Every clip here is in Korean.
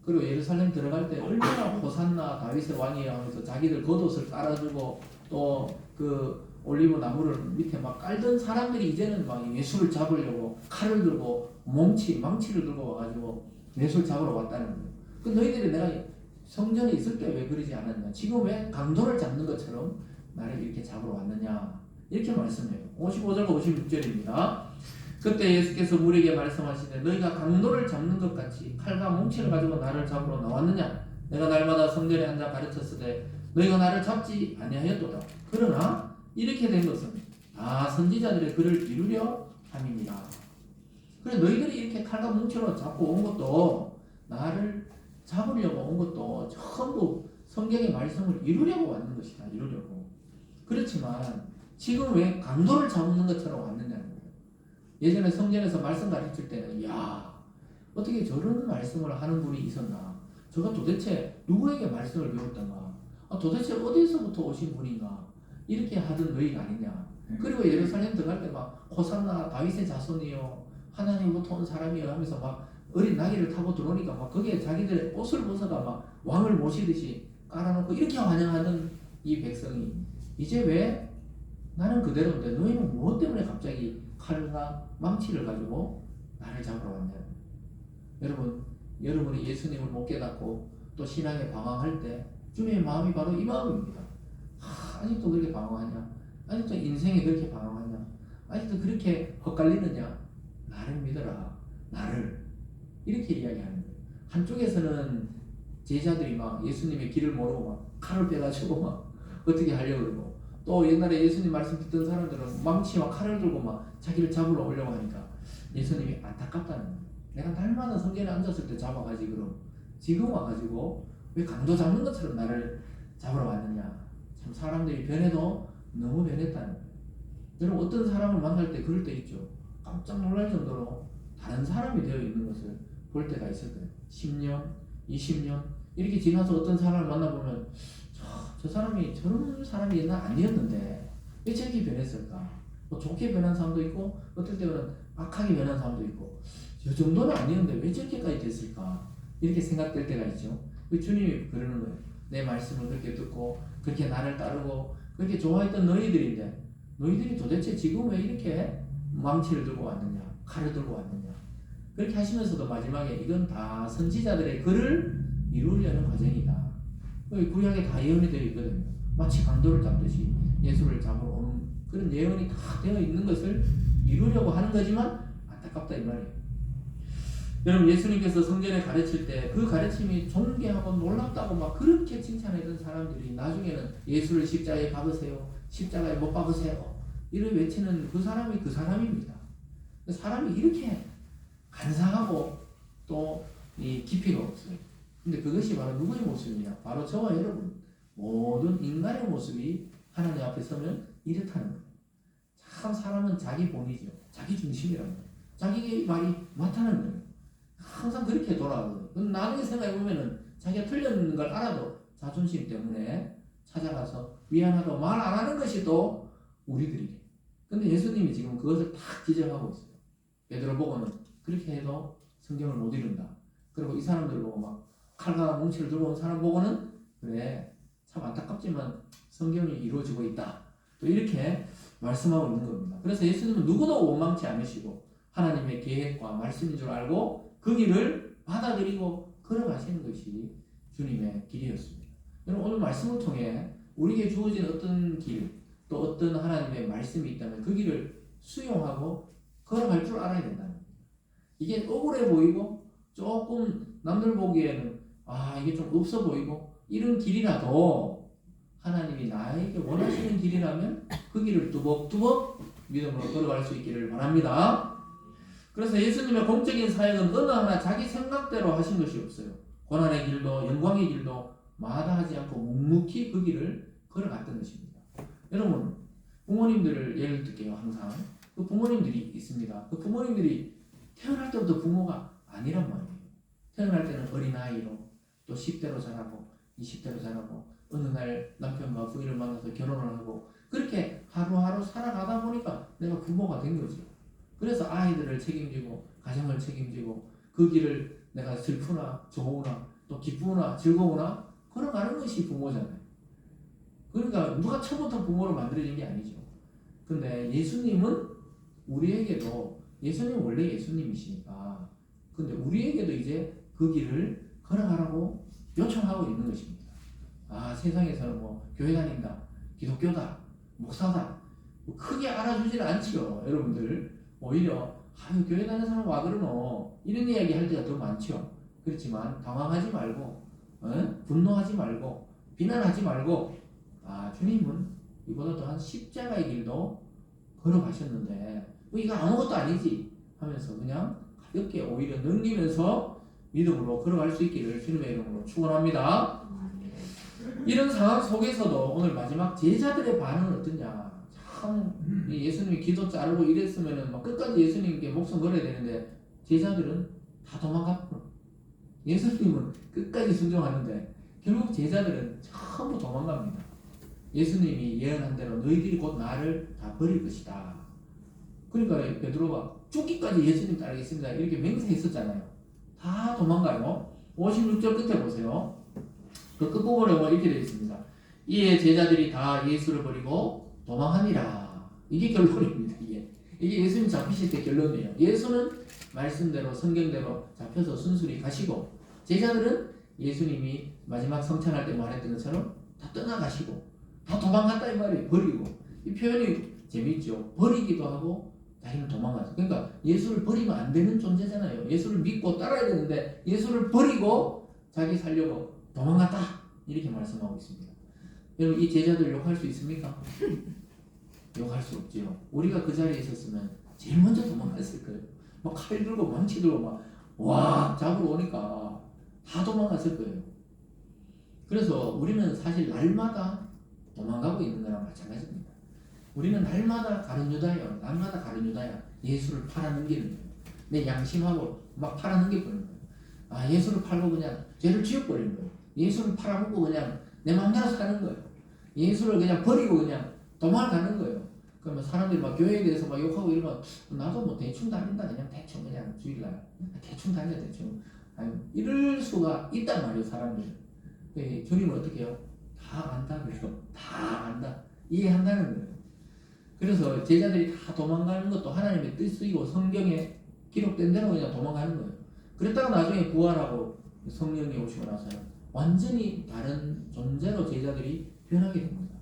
그리고 예루살렘 들어갈 때 얼마나 호산나 다윗의 왕이야 하면서 자기들 겉옷을 깔아주고 또 그 올리브 나무를 밑에 막 깔던 사람들이 이제는 막 예수를 잡으려고 칼을 들고 망치를 들고 와가지고 예수를 잡으러 왔다는 거예요. 그 너희들이 내가 성전에 있을 때 왜 그러지 않았냐? 지금 왜 강도를 잡는 것처럼 나를 이렇게 잡으러 왔느냐? 이렇게 말씀해요. 55절과 56절입니다. 그때 예수께서 우리에게 말씀하시되 너희가 강도를 잡는 것 같이 칼과 뭉치를 가지고 나를 잡으러 나왔느냐? 내가 날마다 성전에 앉아 가르쳤으되 너희가 나를 잡지 아니하였도다. 그러나 이렇게 된 것은 다 선지자들의 글을 이루려 함이니라. 그래 너희들이 이렇게 칼과 뭉치로 잡고 온 것도 나를 잡으려고 온 것도 전부 성경의 말씀을 이루려고 왔는 것이다. 이루려고. 그렇지만 지금 왜 강도를 잡는 것처럼 왔느냐는 거예요. 예전에 성전에서 말씀 가르칠 때는 야 어떻게 저런 말씀을 하는 분이 있었나? 저가 도대체 누구에게 말씀을 배웠던가? 도대체 어디서부터 오신 분인가? 이렇게 하던 너희가 아니냐? 그리고 예루살렘 들어갈 때 막 호산나 다윗의 자손이요 하나님부터 온 사람이요 하면서 막 어린 나귀를 타고 들어오니까 막 거기에 자기들의 옷을 벗어가 막 왕을 모시듯이 깔아놓고 이렇게 환영하던 이 백성이 이제 왜 나는 그대로인데 너희는 무엇 때문에 갑자기 칼과 망치를 가지고 나를 잡으러 왔냐? 여러분이 예수님을 못 깨닫고 또 신앙에 방황할 때 주님의 마음이 바로 이 마음입니다. 아직도 그렇게 방황하냐? 아직도 인생에 그렇게 방황하냐? 아직도 그렇게 헛갈리느냐? 나를 믿어라. 나를. 이렇게 이야기하는 거예요. 한쪽에서는 제자들이 막 예수님의 길을 모르고 막 칼을 빼가지고 막 어떻게 하려고 그러고 또 옛날에 예수님 말씀 듣던 사람들은 망치와 칼을 들고 막 자기를 잡으러 오려고 하니까 예수님이 안타깝다는 거예요. 내가 날마다 성전에 앉았을 때 잡아가지 그럼 지금 와가지고 왜 강도 잡는 것처럼 나를 잡으러 왔느냐. 참 사람들이 변해도 너무 변했다는 거예요. 여러분 어떤 사람을 만날 때 그럴 때 있죠. 깜짝 놀랄 정도로 다른 사람이 되어 있는 것을 볼 때가 있을 거예요. 10년, 20년 이렇게 지나서 어떤 사람을 만나보면 저 사람이 저런 사람이 옛날 아니었는데 왜 저렇게 변했을까? 뭐 좋게 변한 사람도 있고 어떨 때는 악하게 변한 사람도 있고 저 정도는 아니었는데 왜 저렇게까지 됐을까? 이렇게 생각될 때가 있죠. 주님이 그러는 거예요. 내 말씀을 그렇게 듣고 그렇게 나를 따르고 그렇게 좋아했던 너희들인데 너희들이 도대체 지금 왜 이렇게 망치를 들고 왔느냐? 칼을 들고 왔느냐? 그렇게 하시면서도 마지막에 이건 다 선지자들의 글을 이루려는 과정이다. 구약에 다 예언이 되어 있거든요. 마치 강도를 잡듯이 예수를 잡으러 오는 그런 예언이 다 되어 있는 것을 이루려고 하는 거지만 안타깝다 이 말이에요. 여러분 예수님께서 성전에 가르칠 때 그 가르침이 존귀하고 놀랍다고 막 그렇게 칭찬했던 사람들이 나중에는 예수를 십자가에 박으세요. 십자가에 못 박으세요. 이를 외치는 그 사람이 그 사람입니다. 사람이 이렇게 간사하고 또 이 깊이가 없어요. 근데 그것이 바로 누구의 모습이냐? 바로 저와 여러분 모든 인간의 모습이 하나님 앞에 서면 이렇다는 거예요. 참 사람은 자기 본이죠. 자기 중심이라는 거예요. 자기의 말이 맞다는 거예요. 항상 그렇게 돌아가거든요. 나중에 생각해보면은 자기가 틀렸는 걸 알아도 자존심 때문에 찾아가서 미안하다고 말 안 하는 것이 또 우리들이게. 근데 예수님이 지금 그것을 딱 지적하고 있어요. 베드로 보고는 그렇게 해도 성경을 못 이룬다. 그리고 이 사람들 보고 막 칼과 뭉치를 들고 온 사람 보고는 그래 참 안타깝지만 성경이 이루어지고 있다. 또 이렇게 말씀하고 있는 겁니다. 그래서 예수님은 누구도 원망치 않으시고 하나님의 계획과 말씀인 줄 알고 그 길을 받아들이고 걸어가시는 것이 주님의 길이었습니다. 여러분 오늘 말씀을 통해 우리에게 주어진 어떤 길, 또 어떤 하나님의 말씀이 있다면 그 길을 수용하고 걸어갈 줄 알아야 된다는 겁니다. 이게 억울해 보이고 조금 남들 보기에는 이게 좀 없어 보이고 이런 길이라도 하나님이 나에게 원하시는 길이라면 그 길을 뚜벅뚜벅 믿음으로 걸어갈 수 있기를 바랍니다. 그래서 예수님의 공적인 사역은 어느 하나 자기 생각대로 하신 것이 없어요. 고난의 길도 영광의 길도 마다하지 않고 묵묵히 그 길을 걸어갔던 것입니다. 여러분 부모님들을 예를 들게요. 항상 그 부모님들이 있습니다. 그 부모님들이 태어날 때부터 부모가 아니란 말이에요. 태어날 때는 어린아이로 또 10대로 자라고 20대로 자라고 어느 날 남편과 부인을 만나서 결혼을 하고 그렇게 하루하루 살아가다 보니까 내가 부모가 된 거죠. 그래서 아이들을 책임지고 가정을 책임지고 그 길을 내가 슬프나 좋으나 또 기쁘거나 즐거우나 걸어가는 것이 부모잖아요. 그러니까 누가 처음부터 부모로 만들어진 게 아니죠. 근데 예수님은 우리에게도, 예수님은 원래 예수님이시니까, 근데 우리에게도 이제 그 길을 걸어가라고 요청하고 있는 것입니다. 아, 세상에서는 뭐 교회 다닌다, 기독교다, 목사다, 뭐 크게 알아주지는 않지요. 여러분들 오히려 아유 교회 다니는 사람 와 그러노 이런 이야기 할 때가 더 많죠. 그렇지만 당황하지 말고 분노하지 말고 비난하지 말고, 아 주님은 이보다 더한 십자가의 길도 걸어가셨는데 뭐 이거 아무것도 아니지 하면서 그냥 가볍게 오히려 넘기면서 믿음으로 걸어갈 수 있기를 주님의 이름으로 축원합니다. 이런 상황 속에서도 오늘 마지막 제자들의 반응은 어떠냐. 참 예수님이 기도 자르고 이랬으면 막 끝까지 예수님께 목숨 걸어야 되는데 제자들은 다 도망갔고, 예수님은 끝까지 순종하는데 결국 제자들은 전부 도망갑니다. 예수님이 예언한 대로 너희들이 곧 나를 다 버릴 것이다. 그러니까 베드로가 죽기까지 예수님 따르겠습니다 이렇게 맹세했었잖아요. 다 도망가요. 56절 끝에 보세요. 그 끝부분에 이렇게 되어 있습니다. 이에 제자들이 다 예수를 버리고 도망하니라. 이게 결론입니다. 이게 예수님 잡히실 때 결론이에요. 예수는 말씀대로 성경대로 잡혀서 순순히 가시고, 제자들은 예수님이 마지막 성찬할 때 말했던 것처럼 다 떠나가시고 다 도망갔다 이 말이에요. 버리고. 이 표현이 재밌죠. 버리기도 하고 자기는 도망가죠. 그러니까 예수를 버리면 안 되는 존재잖아요. 예수를 믿고 따라야 되는데 예수를 버리고 자기 살려고 도망갔다 이렇게 말씀하고 있습니다. 여러분 이 제자들 욕할 수 있습니까? 욕할 수 없지요. 우리가 그 자리에 있었으면 제일 먼저 도망갔을 거예요. 막 칼 들고 망치 들고 막 와 잡으러 오니까 다 도망갔을 거예요. 그래서 우리는 사실 날마다 도망가고 있는 거랑 마찬가지입니다. 우리는 날마다 가룟 유다예요. 날마다 가룟 유다야. 예수를 팔아넘기는 거예요. 내 양심하고 막 팔아넘겨버리는 거예요. 아 예수를 팔고 그냥 죄를 지워버리는 거예요. 예수를 팔아먹고 그냥 내 마음대로 사는 거예요. 예수를 그냥 버리고 그냥 도망가는 거예요. 그러면 사람들이 막 교회에 대해서 막 욕하고 이러면 나도 뭐 대충 다닌다 그냥 대충 그냥 주일날 대충 다녀 대충 아니 이럴 수가 있단 말이에요. 사람들. 주님은 어떻게 해요? 다 안다 그래요. 다 안다. 이해한다는 거예요. 그래서 제자들이 다 도망가는 것도 하나님의 뜻이고 성경에 기록된 대로 그냥 도망가는 거예요. 그랬다가 나중에 부활하고 성령이 오시고 나서요 완전히 다른 존재로 제자들이 변하게 됩니다.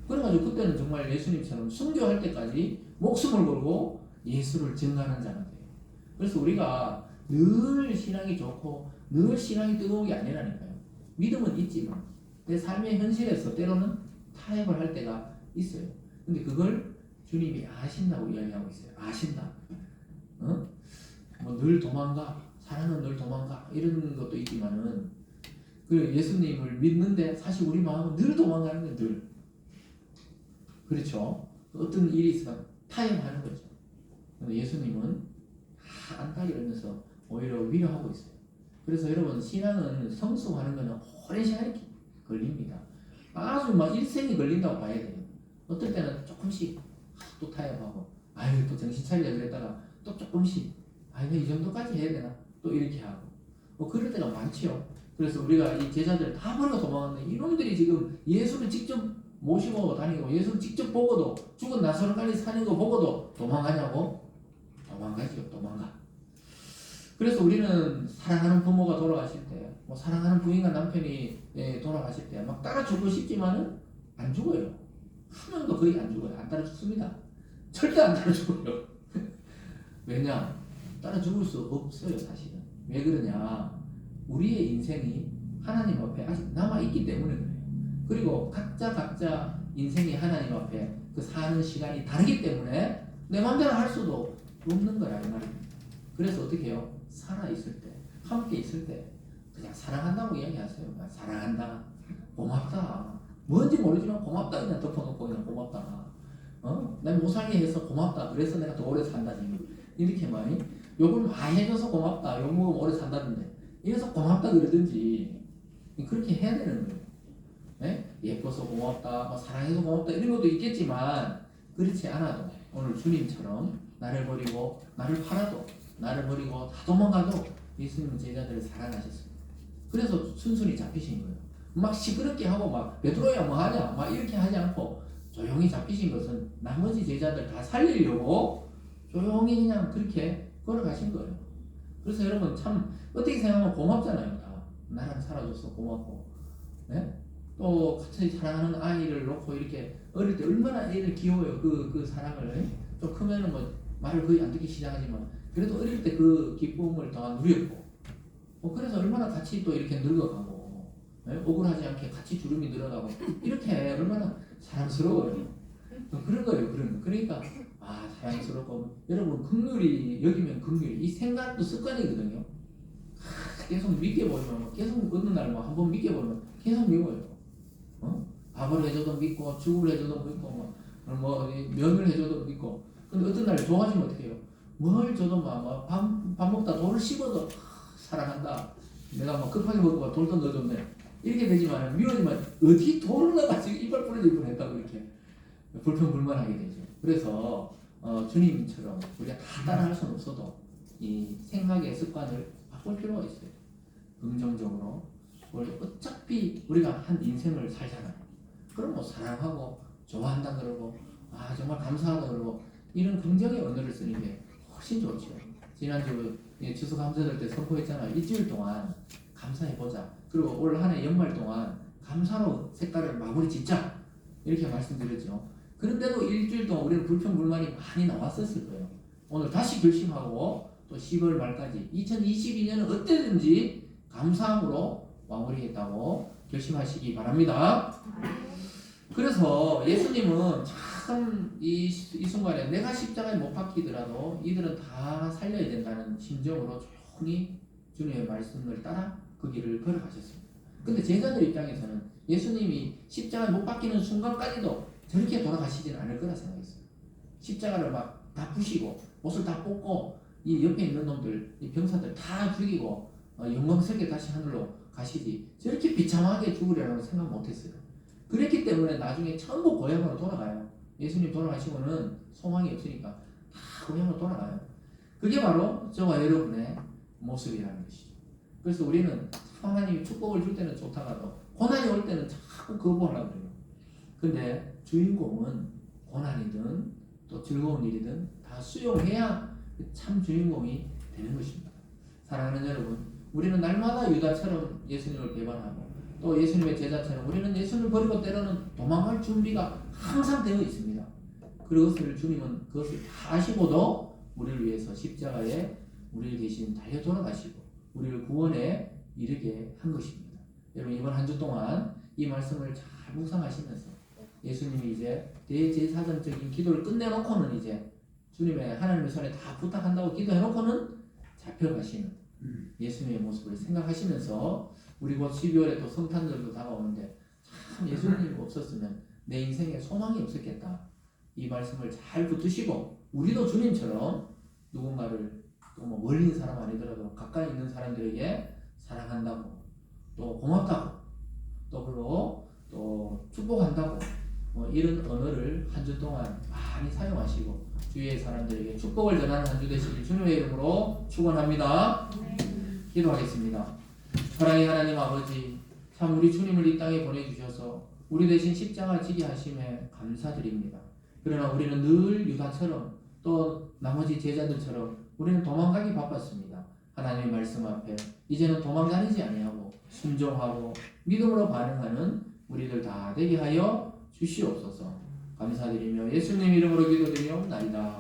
그래가지고 그때는 정말 예수님처럼 순교할 때까지 목숨을 걸고 예수를 증거하는 자가 돼요. 그래서 우리가 늘 신앙이 좋고 늘 신앙이 뜨거운 게 아니라니까요. 믿음은 있지만 내 삶의 현실에서 때로는 타협을 할 때가 있어요. 근데 그걸 주님이 아신다고 이야기하고 있어요. 아신다. 뭐 늘 도망가, 사랑은 늘 도망가 이런 것도 있지만은 그 예수님을 믿는데 사실 우리 마음은 늘 도망가는 거예요. 늘. 그렇죠. 어떤 일이 있으면 타협하는 거죠. 근데 예수님은 안다 이러면서 오히려 위로하고 있어요. 그래서 여러분 신앙은 성숙하는 거는 오랜 시간이 걸립니다. 아주 막 일생이 걸린다고 봐야 돼요. 어떨 때는 조금씩 또 타협하고 아유 또 정신 차리자 그랬다가 또 조금씩 아유 이 정도까지 해야 되나 또 이렇게 하고 뭐 그럴 때가 많지요. 그래서 우리가 이 제자들 다 버리고 도망갔는데 이놈들이 지금 예수를 직접 모시고 다니고 예수를 직접 보고도 죽은 나사로까지 사는 거 보고도 도망가냐고? 도망가죠. 도망가. 그래서 우리는 사랑하는 부모가 돌아가실 때, 뭐 사랑하는 부인과 남편이 돌아가실 때 막 따라 죽고 싶지만은 안 죽어요. 한 명도 거의 안 죽어요. 안 따라 죽습니다. 절대 안 따라 죽어요. 왜냐? 따라 죽을 수 없어요. 사실은. 왜 그러냐? 우리의 인생이 하나님 앞에 아직 남아있기 때문에 그래요. 그리고 각자 인생이 하나님 앞에 그 사는 시간이 다르기 때문에 내 마음대로 할 수도 없는 거야 이 말입니다. 그래서 어떻게 해요? 살아있을 때, 함께 있을 때 그냥 사랑한다고 이야기하세요. 사랑한다, 고맙다, 뭔지 모르지만 고맙다 그냥 덮어놓고 그냥 고맙다. 내 못 살게 해서 고맙다. 그래서 내가 더 오래 산다니. 이렇게 많이 욕을 많이 해줘서 고맙다. 욕 먹으면 오래 산다던데. 이래서 고맙다 그러든지 그렇게 해야 되는 거예요. 네? 예뻐서 고맙다, 뭐 사랑해서 고맙다 이런 것도 있겠지만 그렇지 않아도 오늘 주님처럼 나를 버리고 나를 팔아도 나를 버리고 다 도망가도 예수님은 제자들을 사랑하셨습니다. 그래서 순순히 잡히신 거예요. 막 시끄럽게 하고 막 베드로야 뭐 하냐 막 이렇게 하지 않고 조용히 잡히신 것은 나머지 제자들 다 살리려고 조용히 그냥 그렇게 걸어가신 거예요. 그래서 여러분 참 어떻게 생각하면 고맙잖아요. 다 나랑 살아줘서 고맙고, 네? 또 같이 사랑하는 아이를 놓고 이렇게 어릴 때 얼마나 애를 귀여워요. 그 사랑을. 좀 크면은 뭐 말을 거의 안 듣기 시작하지만 그래도 어릴 때 그 기쁨을 더 누렸고, 그래서 얼마나 같이 또 이렇게 늙어가고, 네? 억울하지 않게 같이 주름이 늘어가고 이렇게 얼마나 사랑스러워요. 그런 거예요. 그런 거. 그러니까 사랑스럽고 여러분 긍휼이 여기면 긍휼이 이 생각도 습관이거든요. 계속 믿게 보면 계속 어느 날 뭐 한번 믿게 보면 계속 미워요. 밥을 해줘도 믿고 죽을 해줘도 믿고 뭐 면을 해줘도 믿고. 근데 어떤 날 좋아지면 어떻게 해요? 뭘 줘도 밥 먹다 돌을 씹어도 사랑한다. 내가 막 급하게 먹고 돌도 넣어줬네. 이렇게 되지만 미워지면 어디 돌을 넣어가지고 이빨 부러질 뻔했다고 이렇게 불평불만하게 되죠. 그래서 주님처럼 우리가 다 따라할 수는 없어도 이 생각의 습관을 바꿀 필요가 있어요. 긍정적으로. 어차피 우리가 한 인생을 살잖아요. 그럼 뭐 사랑하고 좋아한다 그러고 정말 감사하다 그러고 이런 긍정의 언어를 쓰는 게 훨씬 좋죠. 지난주 추수감사절 때 선포했잖아요. 일주일 동안 감사해보자. 그리고 올 한 해 연말 동안 감사로 색깔을 마무리 짓자. 이렇게 말씀드렸죠. 그런데도 일주일 동안 우리는 불평불만이 많이 나왔었을 거예요. 오늘 다시 결심하고 또 10월 말까지 2022년은 어때든지 감사함으로 마무리했다고 결심하시기 바랍니다. 그래서 예수님은 참 이 순간에 내가 십자가에 못 박히더라도 이들은 다 살려야 된다는 심정으로 조용히 주님의 말씀을 따라 그 길을 걸어가셨습니다. 근데 제자들 입장에서는 예수님이 십자가에 못 박히는 순간까지도 저렇게 돌아가시지는 않을 거라 생각했어요. 십자가를 막 다 부시고 옷을 다 뽑고 이 옆에 있는 놈들, 이 병사들 다 죽이고 영광스럽게 다시 하늘로 가시지 저렇게 비참하게 죽으려고 생각 못했어요. 그랬기 때문에 나중에 전부 고향으로 돌아가요. 예수님 돌아가시고는 소망이 없으니까 다 고향으로 돌아가요. 그게 바로 저와 여러분의 모습이라는 것이죠. 그래서 우리는 하나님이 축복을 줄 때는 좋다가도 고난이 올 때는 자꾸 거부하려고 그래요. 근데 주인공은 고난이든 또 즐거운 일이든 다 수용해야 참 주인공이 되는 것입니다. 사랑하는 여러분, 우리는 날마다 유다처럼 예수님을 배반하고 또 예수님의 제자처럼 우리는 예수님을 버리고 때로는 도망갈 준비가 항상 되어 있습니다. 그것을 주님은 그것을 다 아시고도 우리를 위해서 십자가에 우리를 대신 달려 돌아가시고 우리를 구원에 이르게 한 것입니다. 여러분 이번 한 주 동안 이 말씀을 잘 묵상하시면서 예수님이 이제 대제사장적인 기도를 끝내놓고는 이제 주님의 하나님의 손에 다 부탁한다고 기도해놓고는 잡혀가시는 예수님의 모습을 생각하시면서 우리 곧 12월에 또 성탄절도 다가오는데 참 예수님 없었으면 내 인생에 소망이 없었겠다. 이 말씀을 잘 붙드시고 우리도 주님처럼 누군가를 또 뭐 멀리 있는 사람 아니더라도 가까이 있는 사람들에게 사랑한다고 또 고맙다고 또 그리고 또 축복한다고 이런 언어를 한 주 동안 많이 사용하시고 주위의 사람들에게 축복을 전하는 한 주 되시길 주님의 이름으로 축원합니다. 기도하겠습니다. 사랑의 하나님 아버지, 참 우리 주님을 이 땅에 보내주셔서 우리 대신 십자가 지게 하심에 감사드립니다. 그러나 우리는 늘 유다처럼 또 나머지 제자들처럼 우리는 도망가기 바빴습니다. 하나님의 말씀 앞에 이제는 도망다니지 아니하고 순종하고 믿음으로 반응하는 우리들 다 되게 하여 주시옵소서. 감사드리며 예수님 이름으로 기도드리옵나이다.